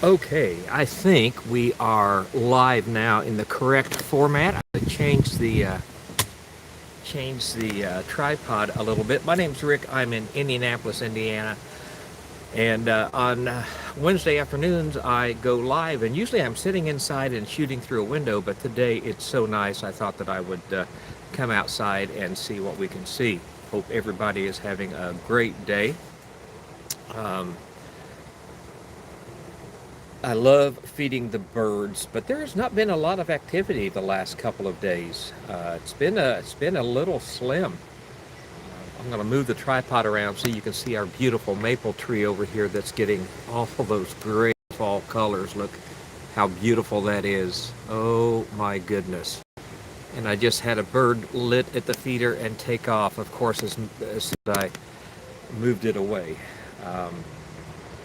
Okay, I think we are live now in the correct format. I changed the tripod a little bit. My name's Rick. I'm in Indianapolis, Indiana, and on Wednesday afternoons I go live. And usually I'm sitting inside and shooting through a window, but today it's so nice I thought that I would come outside and see what we can see. Hope everybody is having a great day. Um, I love feeding the birds, but there has not been a lot of activity the last couple of days. It's been a little slim. I'm going to move the tripod around so you can see our beautiful maple tree over here that's getting all of those great fall colors. Look how beautiful that is. Oh my goodness. And I just had a bird lit at the feeder and take off, of course, as soon as I moved it away. Um,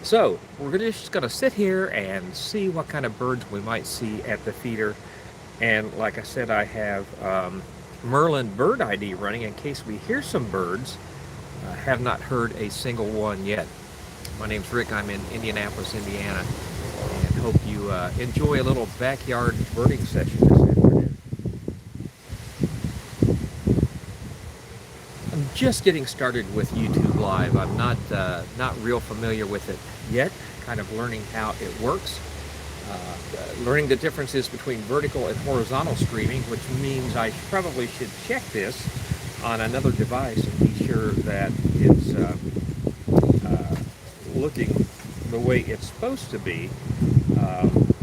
So we're just going to sit here and see what kind of birds we might see at the feeder. And like I said, I have Merlin Bird ID running in case we hear some birds. I have not heard a single one yet. My name's Rick. I'm in Indianapolis, Indiana, and hope you enjoy a little backyard birding session this afternoon. I'm just getting started with YouTube Live. I'm not real familiar with it yet. Kind of learning how it works. Learning the differences between vertical and horizontal streaming, which means I probably should check this on another device and be sure that it's looking the way it's supposed to be. Um,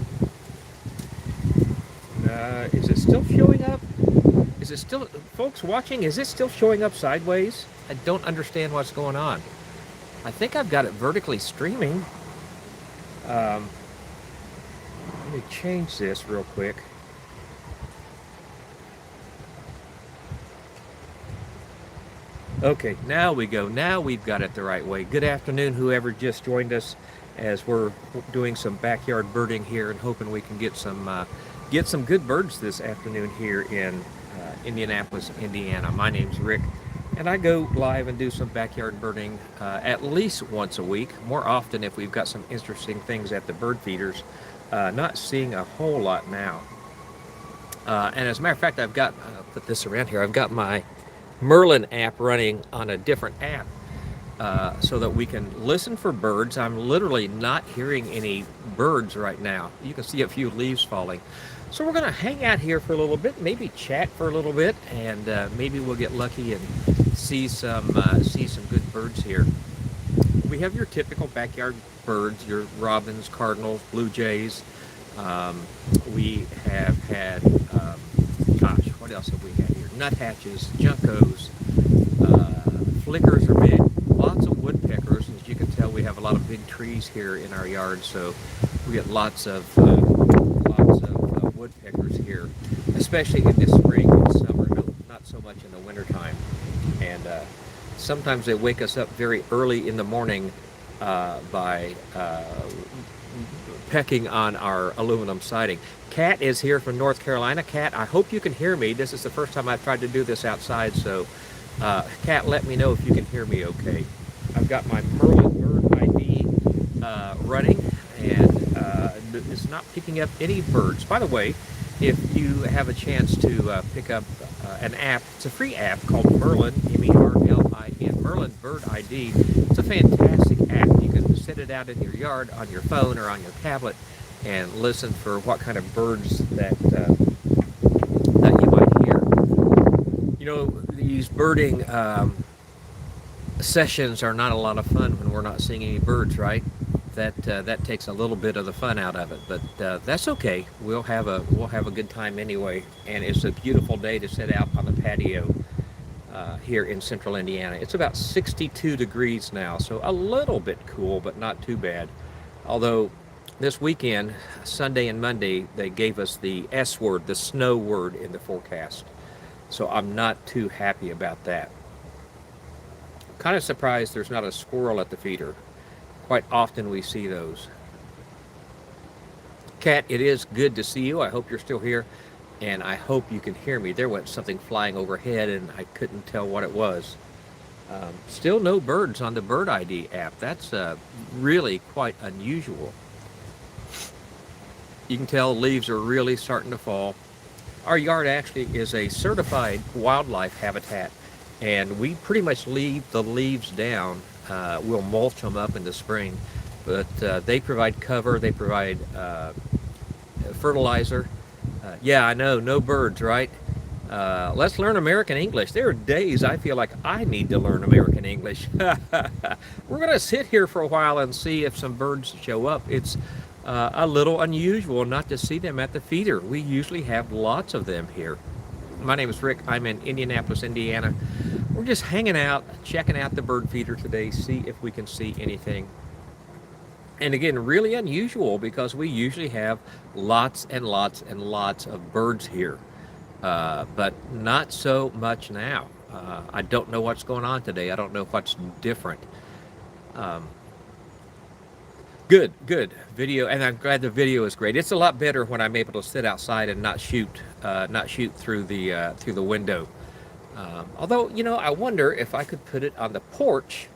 is it still showing up? Is it still, folks watching, is it still showing up sideways? I don't understand what's going on. I think I've got it vertically streaming. Um, Let me change this real quick. Okay, now we go. Now we've got it the right way. Good afternoon, whoever just joined us, as we're doing some backyard birding here and hoping we can get some good birds this afternoon here in Indianapolis, Indiana. My name's Rick, and I go live and do some backyard birding at least once a week. More often if we've got some interesting things at the bird feeders. Not seeing a whole lot now. And as a matter of fact, I'll put this around here. I've got my Merlin app running on a different app so that we can listen for birds. I'm literally not hearing any birds right now. You can see a few leaves falling. So we're going to hang out here for a little bit, maybe chat for a little bit, and maybe we'll get lucky and see some good birds here. We have your typical backyard birds, your robins, cardinals, blue jays. Um, we have had, what else have we had here? Nuthatches, juncos, flickers are big, lots of woodpeckers. As you can tell, we have a lot of big trees here in our yard, so we get lots of woodpeckers here, especially in the spring and summer. No, not so much in the wintertime. And sometimes they wake us up very early in the morning by pecking on our aluminum siding. Kat is here from North Carolina. Kat, I hope you can hear me. This is the first time I've tried to do this outside, so Kat, let me know if you can hear me okay. I've got my Merlin Bird ID running, and it's not picking up any birds. By the way, if you have a chance to pick up an app, it's a free app called Merlin, Merlin, Merlin Bird ID. It's a fantastic app. You can set it out in your yard on your phone or on your tablet and listen for what kind of birds that you might hear. You know, these birding sessions are not a lot of fun when we're not seeing any birds, right? That takes a little bit of the fun out of it, but that's okay. We'll have a good time anyway, and it's a beautiful day to sit out on the patio here in central Indiana. It's about 62 degrees now, so a little bit cool, but not too bad. Although this weekend, Sunday and Monday, they gave us the S word, the snow word in the forecast. So I'm not too happy about that. Kind of surprised there's not a squirrel at the feeder. Quite often we see those. Kat, it is good to see you. I hope you're still here, and I hope you can hear me. There went something flying overhead, and I couldn't tell what it was. Still no birds on the Bird ID app. That's really quite unusual. You can tell leaves are really starting to fall. Our yard actually is a certified wildlife habitat, and we pretty much leave the leaves down. We'll mulch them up in the spring, but they provide cover, they provide fertilizer. Yeah, I know, no birds, right? Let's learn American English. There are days I feel like I need to learn American English. We're going to sit here for a while and see if some birds show up. It's a little unusual not to see them at the feeder. We usually have lots of them here. My name is Rick. I'm in Indianapolis, Indiana. We're just hanging out, checking out the bird feeder today, see if we can see anything. And again, really unusual because we usually have lots and lots and lots of birds here. But not so much now. I don't know what's going on today. I don't know what's different. Good video, and I'm glad the video is great. It's a lot better when I'm able to sit outside and not shoot through the window. Although, you know, I wonder if I could put it on the porch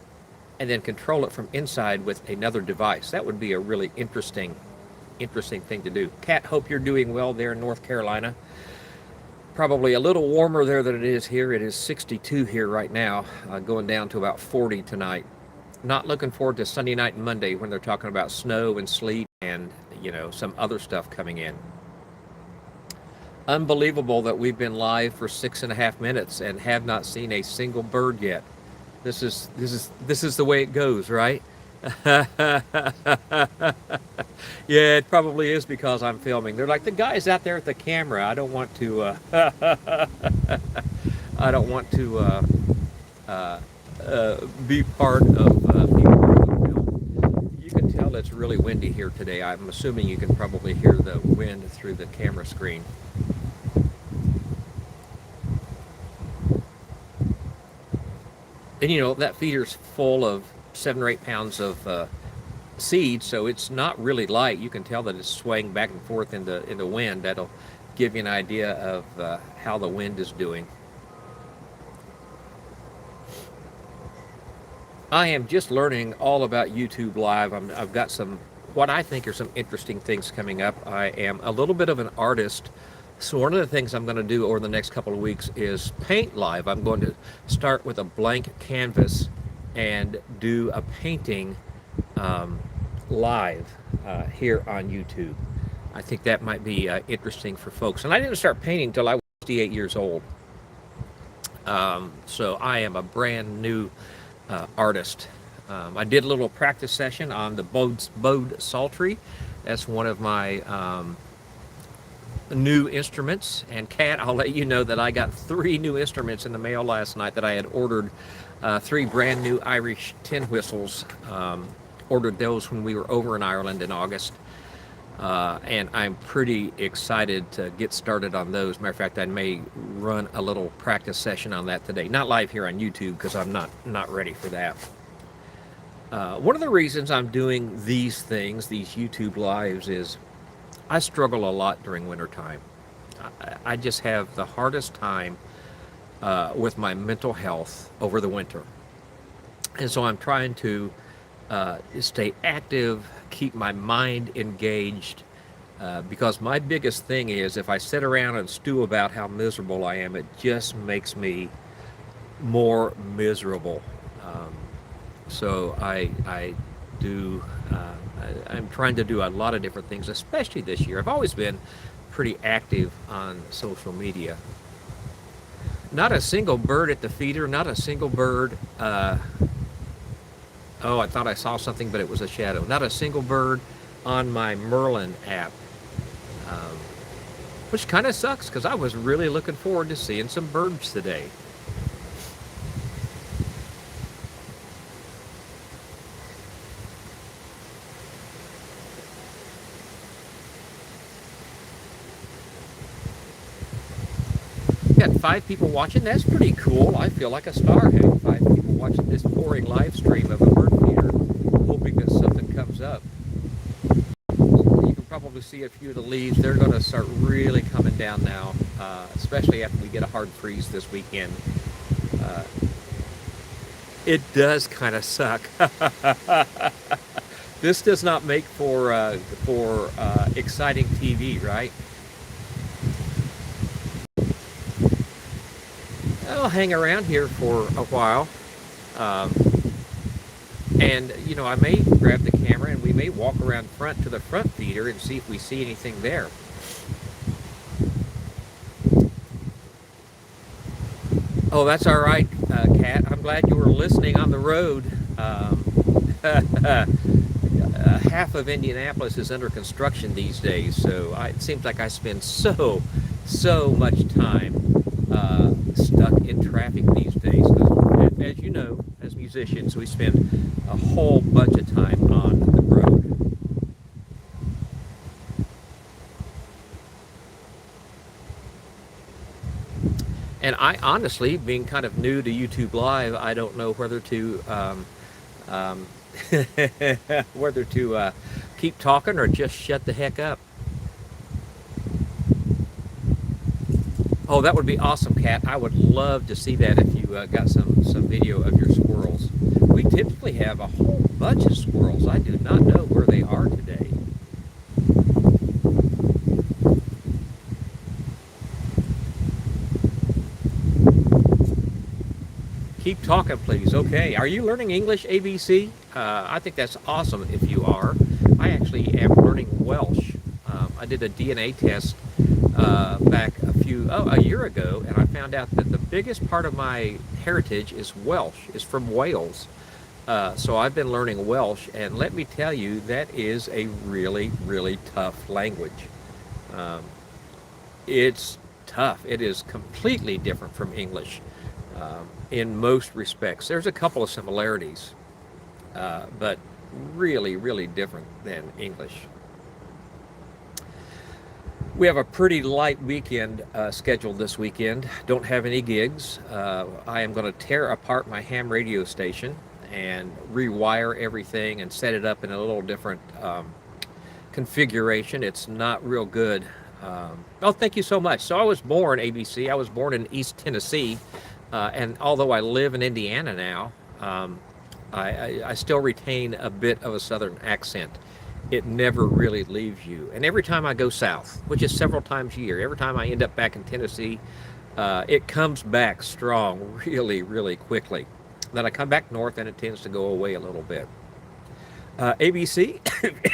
and then control it from inside with another device. That would be a really interesting thing to do. Kat, hope you're doing well there in North Carolina. Probably a little warmer there than it is here. It is 62 here right now, going down to about 40 tonight. Not looking forward to Sunday night and Monday when they're talking about snow and sleet and, you know, some other stuff coming in. Unbelievable that we've been live for 6.5 minutes and have not seen a single bird yet. This is the way it goes, right? Yeah, it probably is because I'm filming. They're like, the guy's out there at the camera. I don't want to. I don't want to be part of the film. You can tell it's really windy here today. I'm assuming you can probably hear the wind through the camera screen. And you know, that feeder's full of 7 or 8 pounds of seed, so it's not really light. You can tell that it's swaying back and forth in the wind. That'll give you an idea of how the wind is doing. I am just learning all about YouTube Live. I've got some, what I think are some interesting things coming up. I am a little bit of an artist, so one of the things I'm going to do over the next couple of weeks is paint live. I'm going to start with a blank canvas and do a painting live here on YouTube. I think that might be interesting for folks. And I didn't start painting until I was 68 years old. So I am a brand new artist. I did a little practice session on the Bode Psaltery. That's one of my new instruments. And Kat, I'll let you know that I got 3 new instruments in the mail last night that I had ordered. 3 brand new Irish tin whistles. Ordered those when we were over in Ireland in August. And I'm pretty excited to get started on those. Matter of fact, I may run a little practice session on that today. Not live here on YouTube because I'm not ready for that. One of the reasons I'm doing these things, these YouTube lives, is I struggle a lot during wintertime. I just have the hardest time with my mental health over the winter. And so I'm trying to stay active, keep my mind engaged, because my biggest thing is if I sit around and stew about how miserable I am, it just makes me more miserable. So I'm trying to do a lot of different things, especially this year. I've always been pretty active on social media. Not a single bird at the feeder, not a single bird. Oh, I thought I saw something, but it was a shadow. Not a single bird on my Merlin app, which kind of sucks because I was really looking forward to seeing some birds today. Got 5 people watching. That's pretty cool. I feel like a star having 5 people watching this boring live stream of a bird feeder, hoping that something comes up. You can probably see a few of the leaves. They're going to start really coming down now, especially after we get a hard freeze this weekend. It does kind of suck. This does not make for exciting TV, right? I'll hang around here for a while, um, and I may grab the camera and we may walk around front to the front theater and see if we see anything there. Oh, that's all right, Kat. I'm glad you were listening on the road. Half of Indianapolis is under construction these days, so it seems like I spend so much time stuck in traffic these days. 'Cause as you know, as musicians, we spend a whole bunch of time on the road. And I honestly, being kind of new to YouTube Live, I don't know whether to um, whether to keep talking or just shut the heck up. Oh, that would be awesome, Kat. I would love to see that if you got some video of your squirrels. We typically have a whole bunch of squirrels. I do not know where they are today. Keep talking, please. Okay. Are you learning English, ABC? I think that's awesome if you are. I actually am learning Welsh. I did a DNA test back a year ago, and I found out that the biggest part of my heritage is Welsh, is from Wales. So I've been learning Welsh, and let me tell you, that is a really tough language. Um, it's tough. It is completely different from English in most respects. There's a couple of similarities, but really different than English. We have a pretty light weekend scheduled this weekend. Don't have any gigs. I am going to tear apart my ham radio station and rewire everything and set it up in a little different configuration. It's not real good. Oh, thank you so much. So I was born, ABC, I was born in East Tennessee. And although I live in Indiana now, I still retain a bit of a southern accent. It never really leaves you. And every time I go south, which is several times a year, every time I end up back in Tennessee, it comes back strong really quickly. Then I come back north and it tends to go away a little bit. ABC,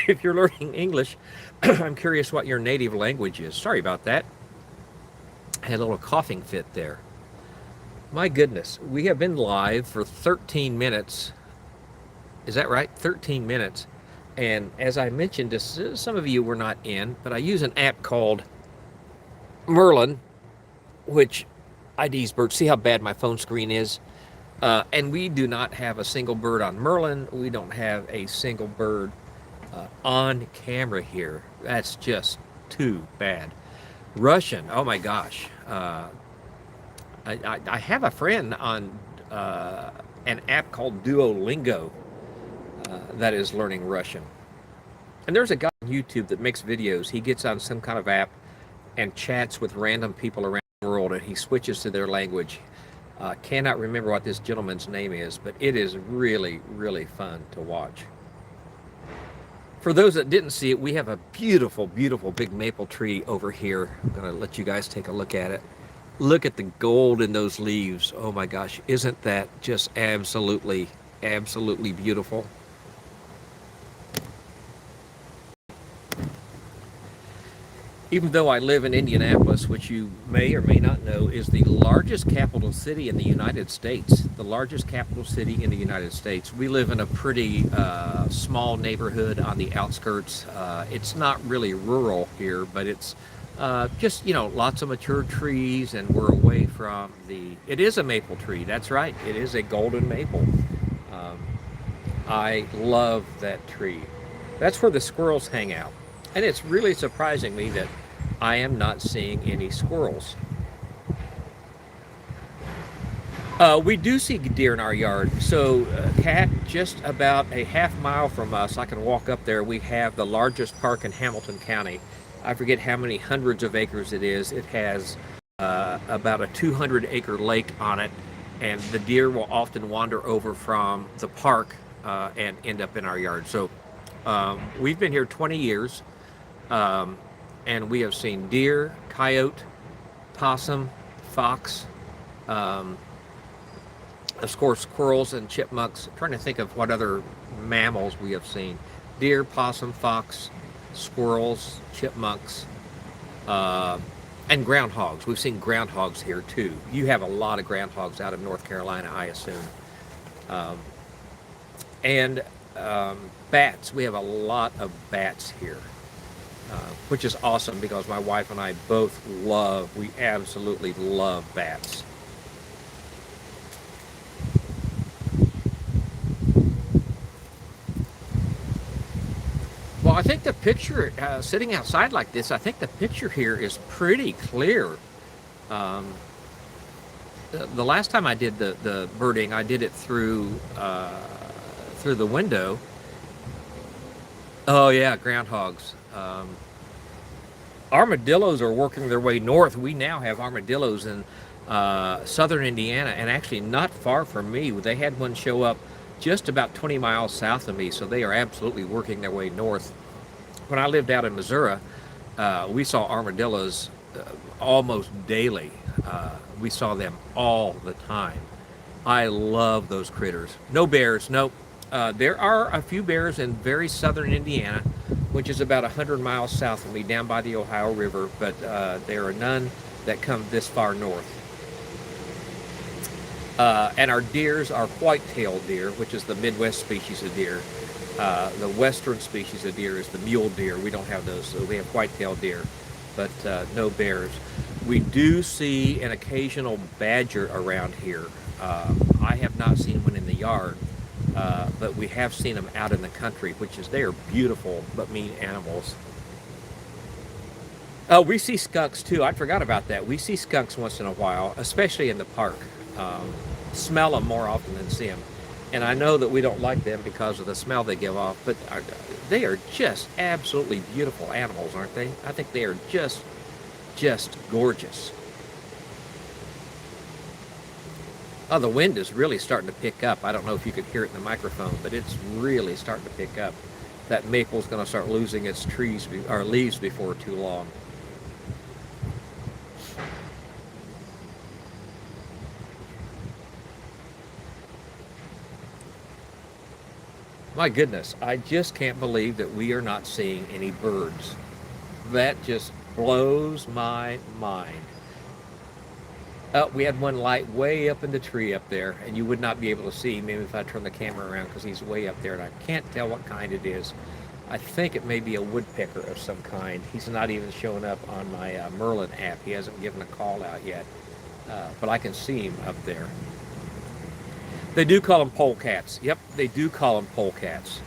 if you're learning English, I'm curious what your native language is. Sorry about that. I had a little coughing fit there. My goodness, we have been live for 13 minutes. Is that right? 13 minutes. And as I mentioned, some of you were not in, but I use an app called Merlin, which IDs birds. See how bad my phone screen is? And we do not have a single bird on Merlin. We don't have a single bird on camera here. That's just too bad. Russian, oh my gosh. I have a friend on an app called Duolingo that is learning Russian. And there's a guy on YouTube that makes videos. He gets on some kind of app and chats with random people around the world, and he switches to their language. Cannot remember what this gentleman's name is, but it is really fun to watch. For those that didn't see it, we have a beautiful big maple tree over here. I'm going to let you guys take a look at it. Look at the gold in those leaves. Oh my gosh, isn't that just absolutely beautiful? Even though I live in Indianapolis, which you may or may not know is the largest capital city in the United States, the largest capital city in the United States, we live in a pretty small neighborhood on the outskirts. It's not really rural here, but it's just, lots of mature trees, and we're away from it is a maple tree, that's right, it is a golden maple. I love that tree. That's where the squirrels hang out. And it's really surprising me that I am not seeing any squirrels. We do see deer in our yard. So, Kat, just about a half mile from us, I can walk up there. We have the largest park in Hamilton County. I forget how many hundreds of acres it is. It has about a 200-acre lake on it, and the deer will often wander over from the park and end up in our yard. So We've been here 20 years, um, and we have seen deer, coyote, possum, fox, um, of course, squirrels and chipmunks. I'm trying to think of what other mammals we have seen: deer, possum, fox, squirrels, chipmunks, uh, and groundhogs. We've seen groundhogs here too. You have a lot of groundhogs out of North Carolina, I assume. Um, and Bats. We have a lot of bats here, which is awesome because my wife and I both we absolutely love bats. Well, I think the picture, sitting outside like this, I think the picture here is pretty clear. Um, the last time I did the birding, I did it through the window. Oh yeah, groundhogs. Armadillos are working their way north. We now have armadillos in southern Indiana, and actually not far from me. They had one show up just about 20 miles south of me, so they are absolutely working their way north. When I lived out in Missouri, we saw armadillos almost daily. We saw them all the time. I love those critters. No bears, nope. There are a few bears in very southern Indiana, which is about 100 miles south of me, down by the Ohio River, but there are none that come this far north. And our deers are white-tailed deer, which is the Midwest species of deer. The western species of deer is the mule deer. We don't have those, so we have white-tailed deer, but no bears. We do see an occasional badger around here. I have not seen one in the yard, but we have seen them out in the country, which is, they are beautiful but mean animals. We see skunks too. I forgot about that. We see skunks once in a while, especially in the park. Smell them more often than see them. And I know that we don't like them because of the smell they give off, but they are just absolutely beautiful animals, aren't they? I think they are just gorgeous. Oh, the wind is really starting to pick up. I don't know if you could hear it in the microphone, but it's really starting to pick up. That maple's going to start losing its or leaves before too long. My goodness, I just can't believe that we are not seeing any birds. That just blows my mind. We had one light way up in the tree up there, and you would not be able to see him if I turn the camera around because he's way up there, and I can't tell what kind it is. I think it may be a woodpecker of some kind. He's not even showing up on my Merlin app. He hasn't given a call out yet, but I can see him up there. They do call them polecats. Yep, they do call them polecats.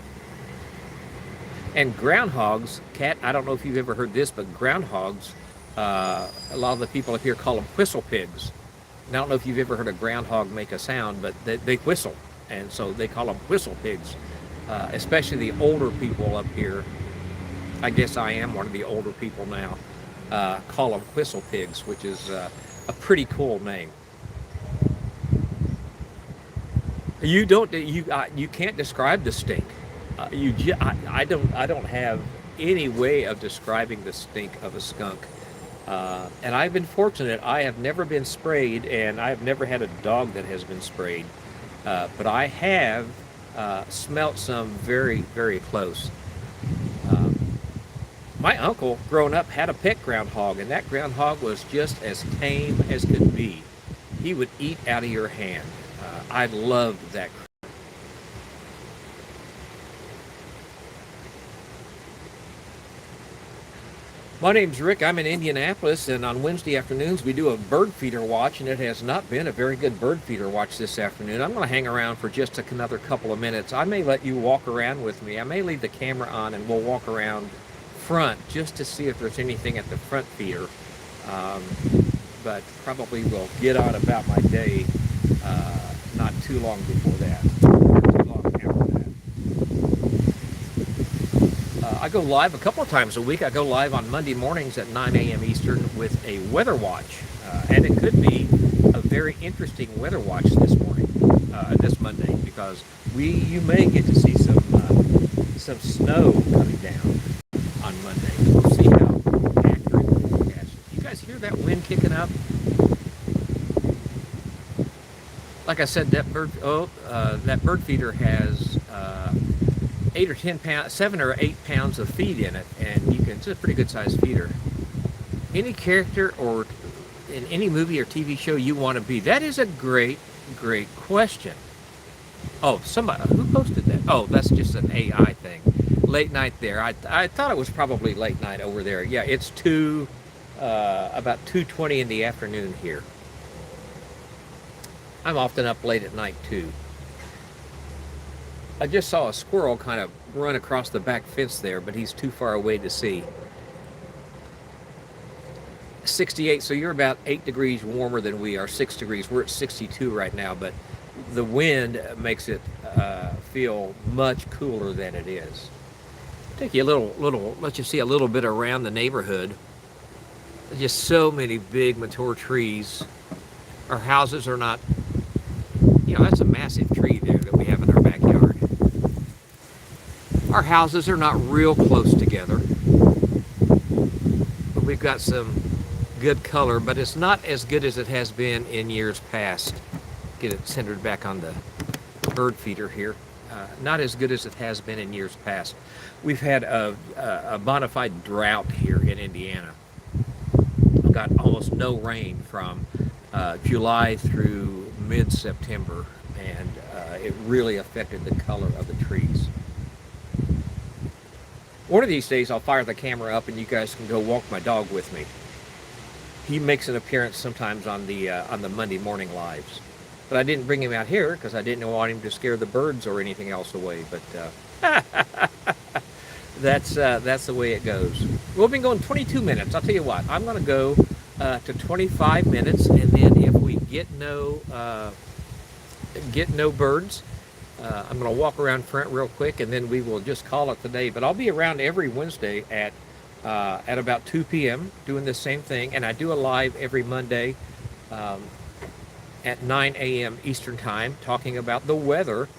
And groundhogs, Cat, I don't know if you've ever heard this, but groundhogs, a lot of the people up here call them whistle pigs. And I don't know if you've ever heard a groundhog make a sound, but they whistle. And so they call them whistle pigs. Especially the older people up here. I guess I am one of the older people now. Call them whistle pigs, which is a pretty cool name. You can't describe the stink. I don't have any way of describing the stink of a skunk. And I've been fortunate. I have never been sprayed, and I've never had a dog that has been sprayed. But I have smelt some very, very close. My uncle, growing up, had a pet groundhog, and that groundhog was just as tame as could be. He would eat out of your hand. I loved that. My name's Rick. I'm in Indianapolis, and on Wednesday afternoons we do a bird feeder watch, and it has not been a very good bird feeder watch this afternoon. I'm going to hang around for just another couple of minutes. I may let you walk around with me. I may leave the camera on, and we'll walk around front just to see if there's anything at the front feeder. But probably will get on about my day not too long before that. Too long after that. I go live a couple of times a week. I go live on Monday mornings at 9 a.m. Eastern with a weather watch. And it could be a very interesting weather watch this morning, this Monday, because you may get to see some snow coming down on Monday. We'll see how accurate the forecast is. You guys hear that wind kicking up? Like I said, that bird feeder has 8 or 10 pounds, 7 or 8 pounds of feed in it, and it's a pretty good sized feeder. Any character or in any movie or TV show you want to be? That is a great question. Oh, somebody who posted that? Oh, that's just an AI thing. Late night there. I thought it was probably late night over there. Yeah, it's about 2:20 in the afternoon here. I'm often up late at night too. I just saw a squirrel kind of run across the back fence there, but he's too far away to see. 68, so you're about 8 degrees warmer than we are, 6 degrees. We're at 62 right now, but the wind makes it feel much cooler than it is. Take you a little, let you see a little bit around the neighborhood. There's just so many big mature trees. Our houses are not, that's a massive tree there that we have in our backyard. Our houses are not real close together, but we've got some good color, but it's not as good as it has been in years past. Get it centered back on the bird feeder here. Not as good as it has been in years past. We've had a bona fide drought here in Indiana. We've got almost no rain from July through mid-September, and it really affected the color of the trees. One of these days I'll fire the camera up and you guys can go walk my dog with me. He makes an appearance sometimes on the Monday morning lives. But I didn't bring him out here because I didn't want him to scare the birds or anything else away. But that's the way it goes. We've been going 22 minutes. I'll tell you what, I'm going to go to 25 minutes, and then if we get no birds, I'm going to walk around front real quick, and then we will just call it the day. But I'll be around every Wednesday at about 2 p.m. doing the same thing, and I do a live every Monday at 9 a.m. Eastern Time, talking about the weather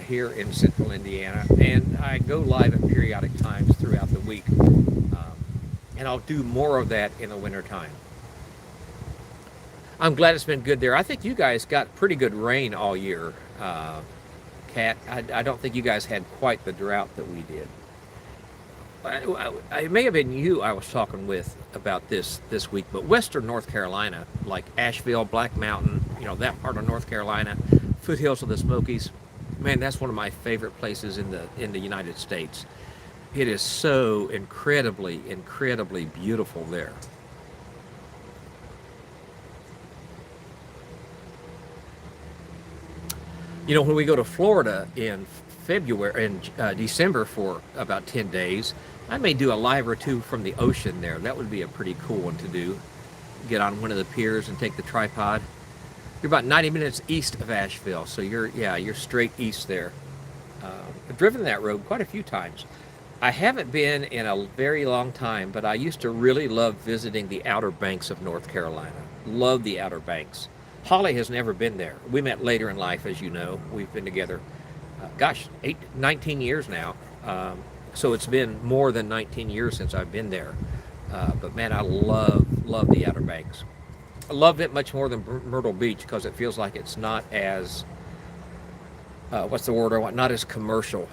here in central Indiana. And I go live at periodic times throughout the week. And I'll do more of that in the winter time. I'm glad it's been good there. I think you guys got pretty good rain all year, Kat. I don't think you guys had quite the drought that we did. It may have been you I was talking with about this week, but Western North Carolina, like Asheville, Black Mountain, that part of North Carolina, foothills of the Smokies, man, that's one of my favorite places in the United States. It is so incredibly beautiful there. When we go to Florida in December for about 10 days, I may do a live or two from the ocean there. That would be a pretty cool one to do. Get on one of the piers and take the tripod. You're about 90 minutes east of Asheville, so you're straight east there. I've driven that road quite a few times. I haven't been in a very long time, but I used to really love visiting the Outer Banks of North Carolina. Love the Outer Banks. Holly has never been there. We met later in life, as you know. We've been together, 19 years now. So it's been more than 19 years since I've been there. But man, I love the Outer Banks. I love it much more than Myrtle Beach because it feels like it's not as, what's the word I want? Not as commercial.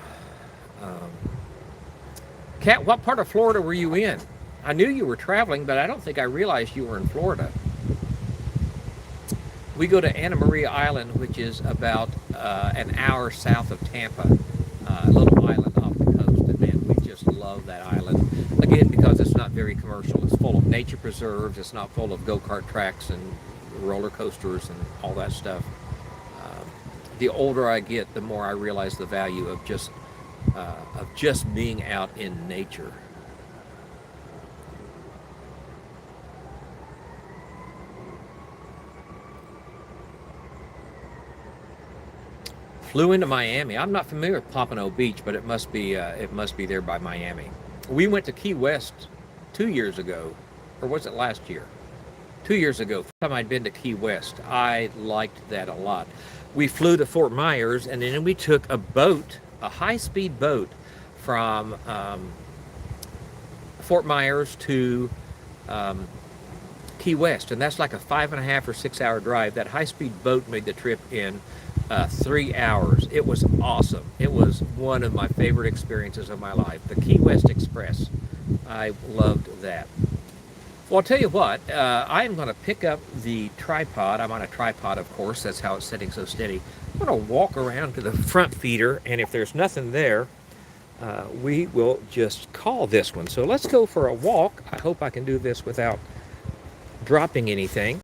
Kat, what part of Florida were you in? I knew you were traveling, but I don't think I realized you were in Florida. We go to Anna Maria Island, which is about an hour south of Tampa, a little island off the coast, and man, we just love that island. Again, because it's not very commercial. It's full of nature preserves. It's not full of go-kart tracks and roller coasters and all that stuff. The older I get, the more I realize the value of just being out in nature. Flew into Miami. I'm not familiar with Pompano Beach, but it must be there by Miami. We went to Key West 2 years ago, or was it last year? 2 years ago. First time I'd been to Key West. I liked that a lot. We flew to Fort Myers, and then we took a boat, a high-speed boat, from Fort Myers to Key West, and that's like a 5.5 or 6 hour drive. That high-speed boat made the trip in 3 hours. It was awesome. It was one of my favorite experiences of my life. The Key West Express. I loved that. Well, I'll tell you what, I am going to pick up the tripod. I'm on a tripod, of course. That's how it's sitting so steady. I'm going to walk around to the front feeder, and if there's nothing there, we will just call this one. So let's go for a walk. I hope I can do this without dropping anything.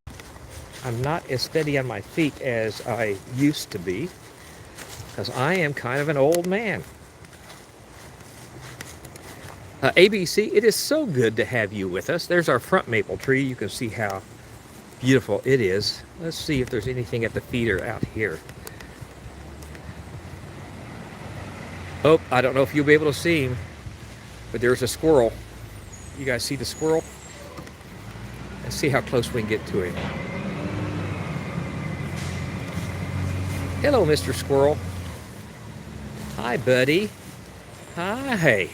I'm not as steady on my feet as I used to be because I am kind of an old man. ABC, it is so good to have you with us. There's our front maple tree. You can see how beautiful it is. Let's see if there's anything at the feeder out here. Oh, I don't know if you'll be able to see him, but there's a squirrel. You guys see the squirrel? Let's see how close we can get to him. Hello, Mr. Squirrel. Hi, buddy. Hi.